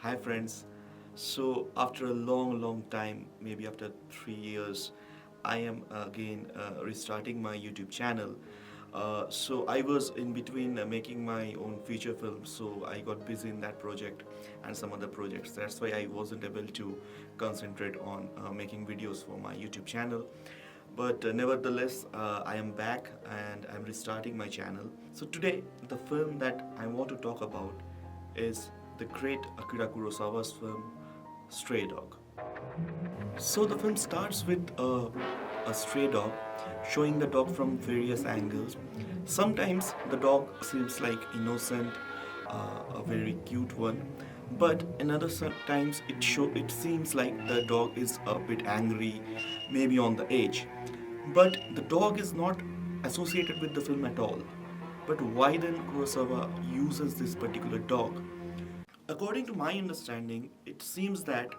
Hi friends. So after a long time, maybe after 3 years, I am again restarting my YouTube channel. So I was in between making my own feature film, so I got busy in that project and some other projects. That's why I wasn't able to concentrate on making videos for my YouTube channel. But nevertheless, I am back and I'm restarting my channel. So today, the film that I want to talk about is the great Akira Kurosawa's film Stray Dog. So the film starts with a stray dog, showing the dog from various angles. Sometimes the dog seems like innocent, a very cute one, but another times it seems like the dog is a bit angry, maybe on the edge. But the dog is not associated with the film at all. But why then Kurosawa uses this particular dog? According to my understanding, it seems that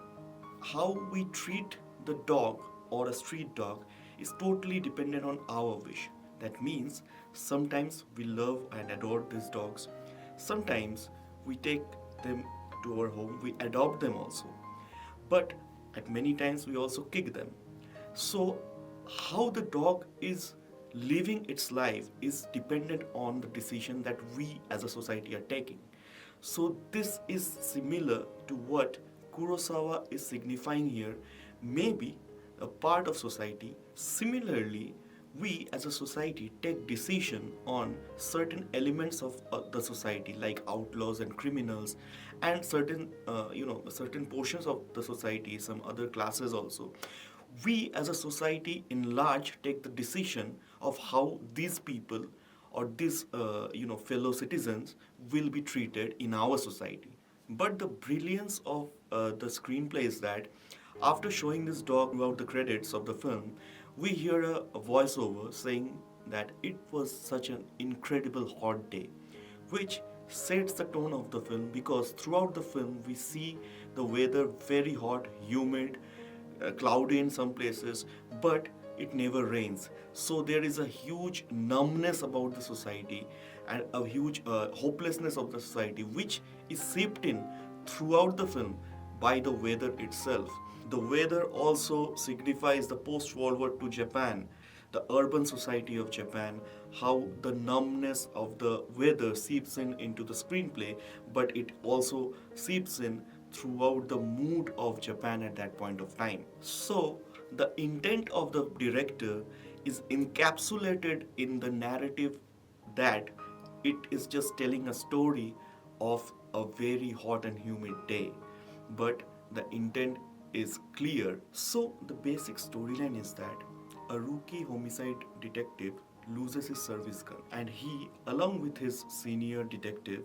how we treat the dog or a street dog is totally dependent on our wish. That means sometimes we love and adore these dogs, sometimes we take them to our home, we adopt them also, but at many times we also kick them. So, how the dog is living its life is dependent on the decision that we as a society are taking. So, this is similar to what Kurosawa is signifying here, maybe a part of society. Similarly, we as a society take decision on certain elements of the society like outlaws and criminals and certain portions of the society, some other classes also. We as a society in large take the decision of how these people or these fellow citizens will be treated in our society. But the brilliance of the screenplay is that after showing this dog throughout the credits of the film, we hear a voiceover saying that it was such an incredible hot day, which sets the tone of the film because throughout the film we see the weather very hot, humid, cloudy in some places, but it never rains. So there is a huge numbness about the society and a huge hopelessness of the society, which is seeped in throughout the film by the weather itself. The weather also signifies the post World War II Japan, the urban society of Japan, how the numbness of the weather seeps in into the screenplay, but it also seeps in throughout the mood of Japan at that point of time. So, the intent of the director is encapsulated in the narrative that it is just telling a story of a very hot and humid day. But the intent is clear. So, the basic storyline is that a rookie homicide detective loses his service gun, and he, along with his senior detective,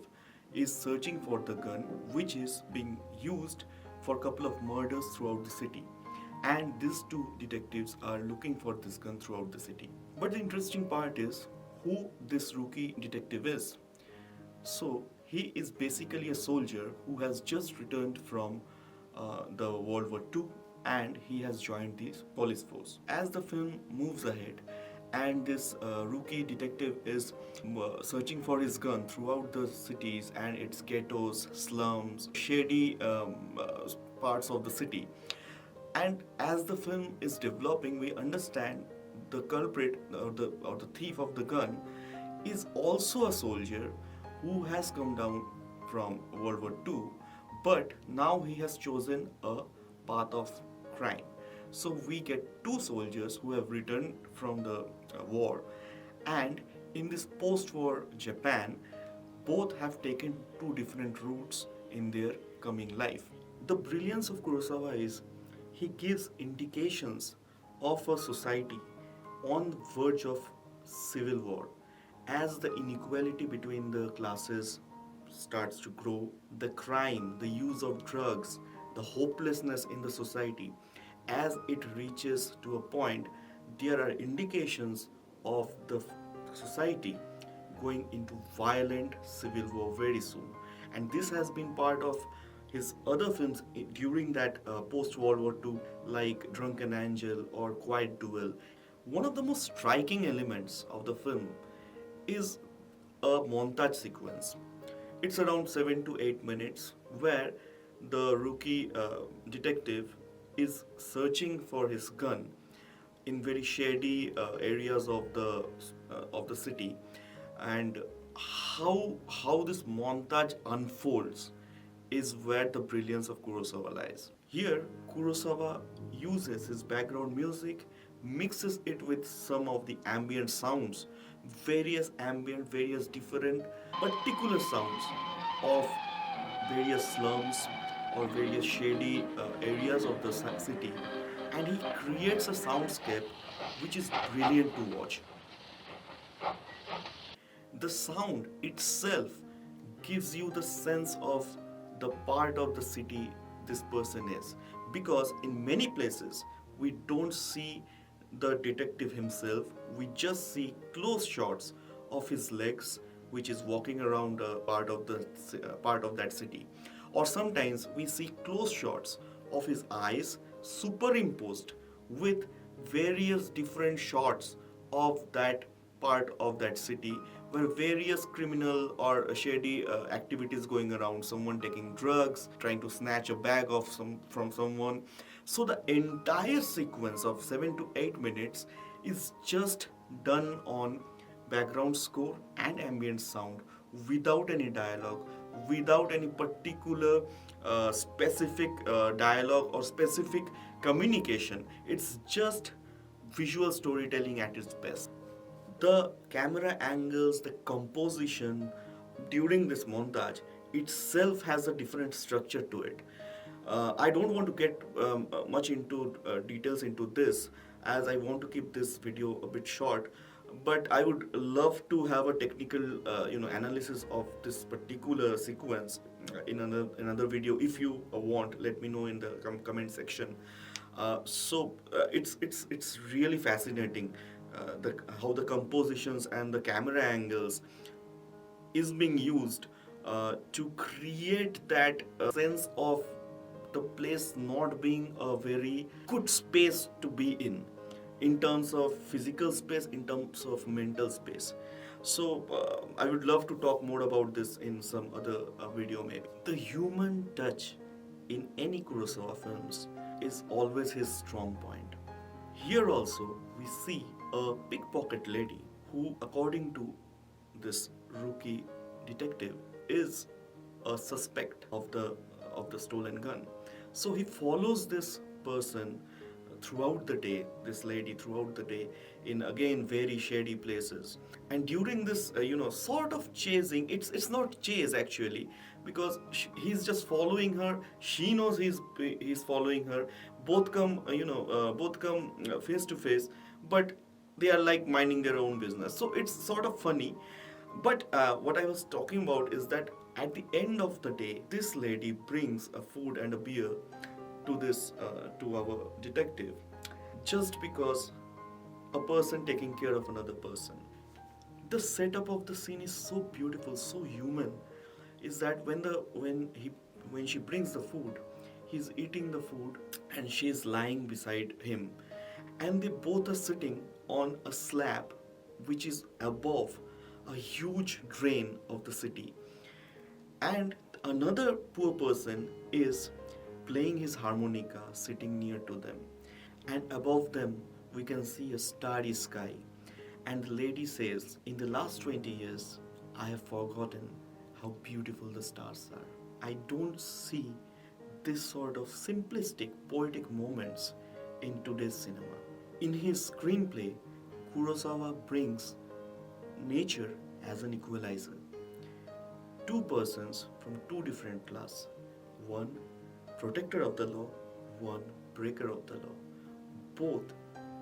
is searching for the gun which is being used for a couple of murders throughout the city. And these two detectives are looking for this gun throughout the city. But the interesting part is who this rookie detective is. So, he is basically a soldier who has just returned from the World War II and he has joined the police force. As the film moves ahead, and this rookie detective is searching for his gun throughout the cities and its ghettos, slums, shady parts of the city. And as the film is developing, we understand the culprit or the thief of the gun is also a soldier who has come down from World War II, but now he has chosen a path of crime. So we get two soldiers who have returned from the war, and in this post-war Japan, both have taken two different routes in their coming life. The brilliance of Kurosawa is he gives indications of a society on the verge of civil war. As the inequality between the classes starts to grow, the crime, the use of drugs, the hopelessness in the society, as it reaches to a point, there are indications of the society going into violent civil war very soon. And this has been part of his other films during that post World War II, like Drunken Angel or Quiet Duel. One of the most striking elements of the film is a montage sequence. It's around 7 to 8 minutes where the rookie detective is searching for his gun in very shady areas of the city, and how this montage unfolds is where the brilliance of Kurosawa lies. Here, Kurosawa uses his background music, mixes it with some of the ambient sounds, various different particular sounds of various slums or various shady areas of the city, and he creates a soundscape which is brilliant to watch. The sound itself gives you the sense of the part of the city this person is, because in many places we don't see the detective himself, we just see close shots of his legs which is walking around a part of that city, or sometimes we see close shots of his eyes superimposed with various different shots of that part of that city where various criminal or shady activities going around, someone taking drugs, trying to snatch a bag of some from someone. So the entire sequence of 7 to 8 minutes is just done on background score and ambient sound, without any dialogue, without any particular specific dialogue or specific communication. It's just visual storytelling at its best. The camera angles, the composition during this montage itself has a different structure to it. I don't want to get much into details into this, as I want to keep this video a bit short. But I would love to have a technical, analysis of this particular sequence in another video. If you want, let me know in the comment section. It's really fascinating, how the compositions and the camera angles is being used to create that sense of the place not being a very good space to be in terms of physical space, in terms of mental space. So I would love to talk more about this in some other video maybe. The human touch in any Kurosawa films is always his strong point. Here also we see a pickpocket lady who, according to this rookie detective, is a suspect of the stolen gun. So he follows this person throughout the day, this lady throughout the day, in again very shady places. And during this, sort of chasing, it's not chase actually, because he's just following her. She knows he's following her. Both come face to face, but they are like minding their own business. So it's sort of funny. But what I was talking about is that at the end of the day, this lady brings a food and a beer to our detective, just because a person taking care of another person. The setup of the scene is so beautiful, so human, is that when she brings the food, he's eating the food and she's lying beside him, and they both are sitting on a slab which is above a huge drain of the city, and another poor person is playing his harmonica sitting near to them, and above them we can see a starry sky. And the lady says, in the last 20 years I have forgotten how beautiful the stars are. I don't see this sort of simplistic poetic moments in today's cinema. In his screenplay, Kurosawa brings nature as an equalizer. Two persons from two different class, one protector of the law, one breaker of the law, both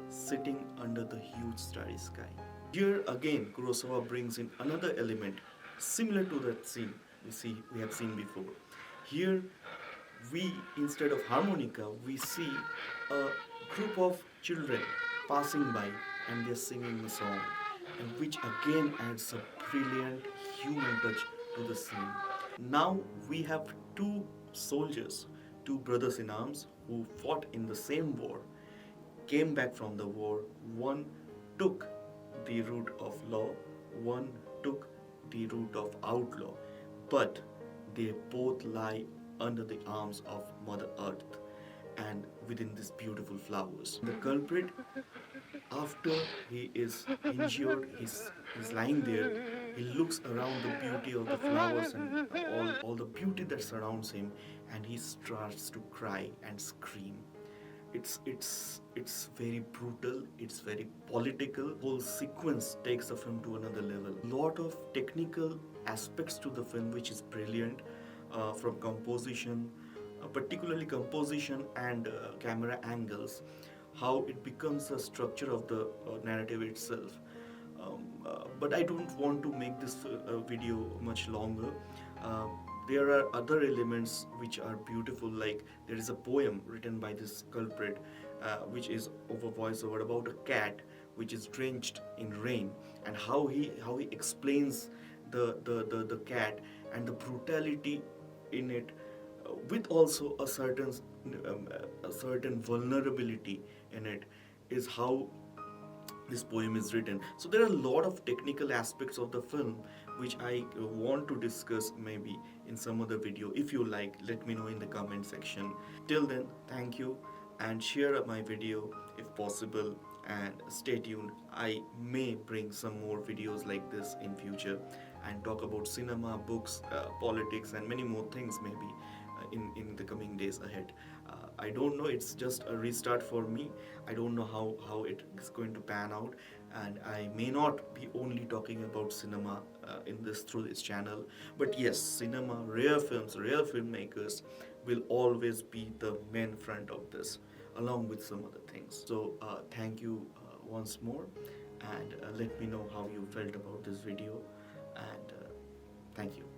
sitting under the huge starry sky. Here again, Kurosawa brings in another element similar to that scene we have seen before. Here, we instead of harmonica, we see a group of children passing by and they're singing a song, and which again adds a brilliant human touch to the scene. Now we have two soldiers, two brothers in arms who fought in the same war, came back from the war. One took the route of law, one took the route of outlaw, but they both lie under the arms of Mother Earth and within these beautiful flowers. The culprit, after he is injured, he's lying there. He looks around the beauty of the flowers and all the beauty that surrounds him, and he starts to cry and scream. It's very brutal. It's very political. Whole sequence takes the film to another level. Lot of technical aspects to the film, which is brilliant, from composition, particularly composition and camera angles, how it becomes a structure of the narrative itself. But I don't want to make this video much longer. Uh, there are other elements which are beautiful, like there is a poem written by this culprit, which is over voiceover about a cat which is drenched in rain, and how he explains the cat and the brutality in it, with also a certain vulnerability in it, is how this poem is written. So there are a lot of technical aspects of the film which I want to discuss maybe in some other video. If you like, let me know in the comment section. Till then, thank you, and share my video if possible, and stay tuned. I may bring some more videos like this in future and talk about cinema, books, politics, and many more things maybe in the coming days ahead. I don't know, it's just a restart for me. I don't know how it is going to pan out, and I may not be only talking about cinema through this channel. But yes, cinema, rare films, rare filmmakers will always be the main front of this, along with some other things. So thank you once more, and let me know how you felt about this video, and thank you.